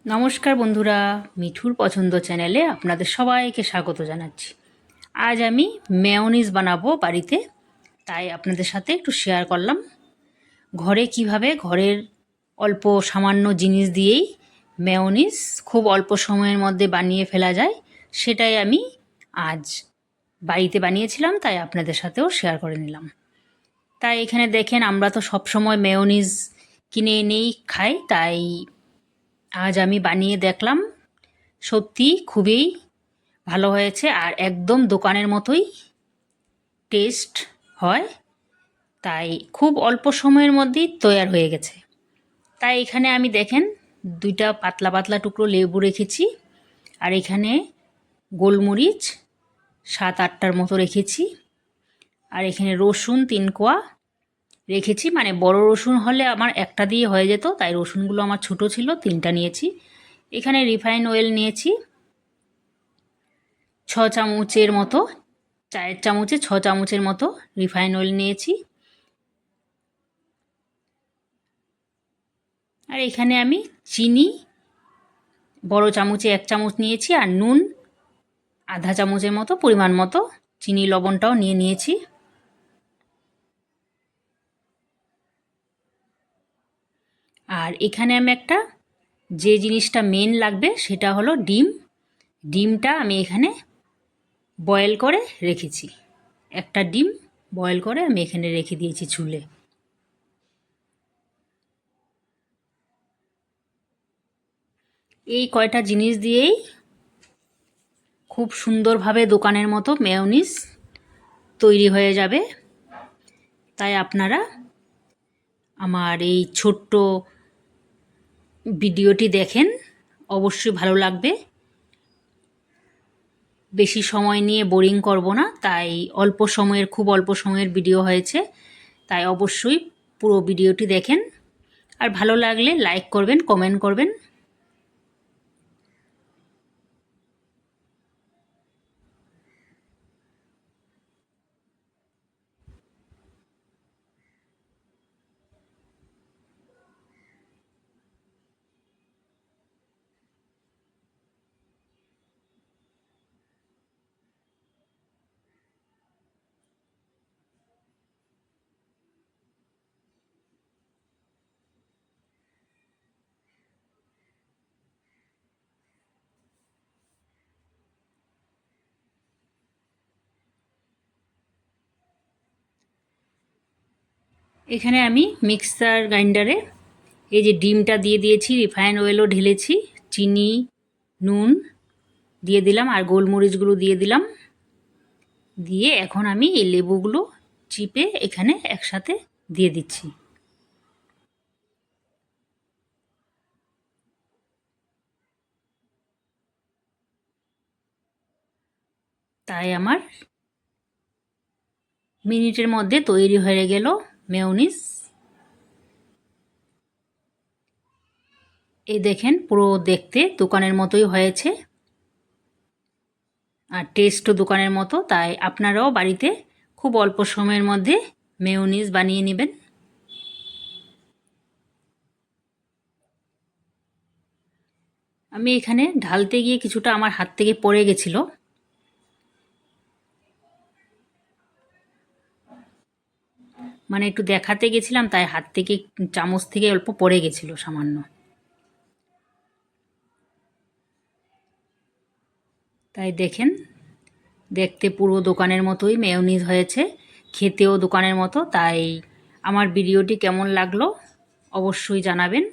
নমস্কার বন্ধুরা, মিঠুর পছন্দ চ্যানেলে আপনাদের সবাইকে স্বাগত জানাচ্ছি। আজ আমি মেয়োনিজ বানাবো বাড়িতে, তাই আপনাদের সাথে একটু শেয়ার করলাম ঘরে কিভাবে ঘরের অল্প সামান্য জিনিস দিয়েই মেয়োনিজ খুব অল্প সময়ের মধ্যে বানিয়ে ফেলা যায়। সেটাই আমি আজ বাড়িতে বানিয়েছিলাম, তাই আপনাদের সাথেও শেয়ার করে নিলাম। তাই এখানে দেখেন, আমরা তো সবসময় মেয়োনিজ কিনে এনেই খাই, তাই আজ আমি বানিয়ে দেখলাম, সত্যি খুবই ভালো হয়েছে আর একদম দোকানের মতোই টেস্ট হয়। তাই খুব অল্প সময়ের মধ্যেই তৈরি হয়ে গেছে। তাই এখানে আমি দেখেন দুইটা পাতলা পাতলা টুকরো লেবু রেখেছি, আর এখানে গোলমরিচ 7-8টার মতো রেখেছি, আর এখানে রসুন 3 কোয়া রেখেছি। মানে বড় রসুন হলে আমার একটা দিয়ে হয়ে যেত, তাই রসুনগুলো আমার ছোট ছিল, 3টা নিয়েছি। এখানে রিফাইন অয়েল নিয়েছি 6 চামচের মতো, চায়ের চামচে 6 চামচের মতো রিফাইন অয়েল নিয়েছি। আর এখানে আমি চিনি বড় চামচে 1 চামচ নিয়েছি, আর নুন আধা চামচের মতো পরিমাণ মতো চিনি লবণটাও নিয়ে নিয়েছি। আর এখানে আমি একটা যে জিনিসটা মেন লাগবে সেটা হলো ডিম। ডিমটা আমি এখানে বয়েল করে রেখেছি, একটা ডিম বয়েল করে আমি এখানে রেখে দিয়েছি চুলে। এই কয়টা জিনিস দিয়েই খুব সুন্দরভাবে দোকানের মতো মেয়োনিজ তৈরি হয়ে যাবে। তাই আপনারা আমার এই ছোট্ট ভিডিওটি দেখেন, অবশ্যই ভালো লাগবে। বেশি সময় নিয়ে বোরিং করব না, তাই খুব অল্প সময়ের ভিডিও হয়েছে, তাই অবশ্যই পুরো ভিডিওটি দেখেন। আর ভালো লাগলে লাইক করবেন, কমেন্ট করবেন। এখানে আমি মিক্সার গ্রাইন্ডারে এই যে ডিমটা দিয়ে দিয়েছি, রিফাইন অয়েলও ঢেলেছি, চিনি নুন দিয়ে দিলাম, আর গোলমরিচগুলো দিয়ে দিলাম। দিয়ে এখন আমি এই লেবুগুলো চিপে এখানে একসাথে দিয়ে দিচ্ছি। তাই আমার মিনিটের মধ্যে তৈরি হয়ে গেল মেয়োনিজ। এই দেখেন, পুরো দেখতে দোকানের মতোই হয়েছে আর টেস্টও দোকানের মতো। তাই আপনারাও বাড়িতে খুব অল্প সময়ের মধ্যে মেয়োনিজ বানিয়ে নেবেন। আমি এখানে ঢালতে গিয়ে কিছুটা আমার হাত থেকে পড়ে গেছিলো, মানে একটু দেখাতে গেছিলাম, তাই হাত থেকে চামচ থেকে অল্প পড়ে গেছিলো সামান্য। তাই দেখেন, দেখতে পুরো দোকানের মতোই মেয়োনিজ হয়েছে, খেতেও দোকানের মতো। তাই আমার ভিডিওটি কেমন লাগলো অবশ্যই জানাবেন।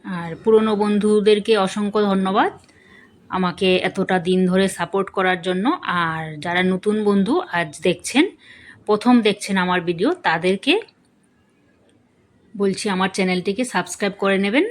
আর পুরনো বন্ধুদেরকে অসংখ্য ধন্যবাদ আমাকে এতটা দিন ধরে সাপোর্ট করার জন্য। আর যারা নতুন বন্ধু আজ দেখছেন, প্রথম দেখছেন আমার ভিডিও, তাদেরকে বলছি আমার চ্যানেলটিকে সাবস্ক্রাইব করে নেবেন।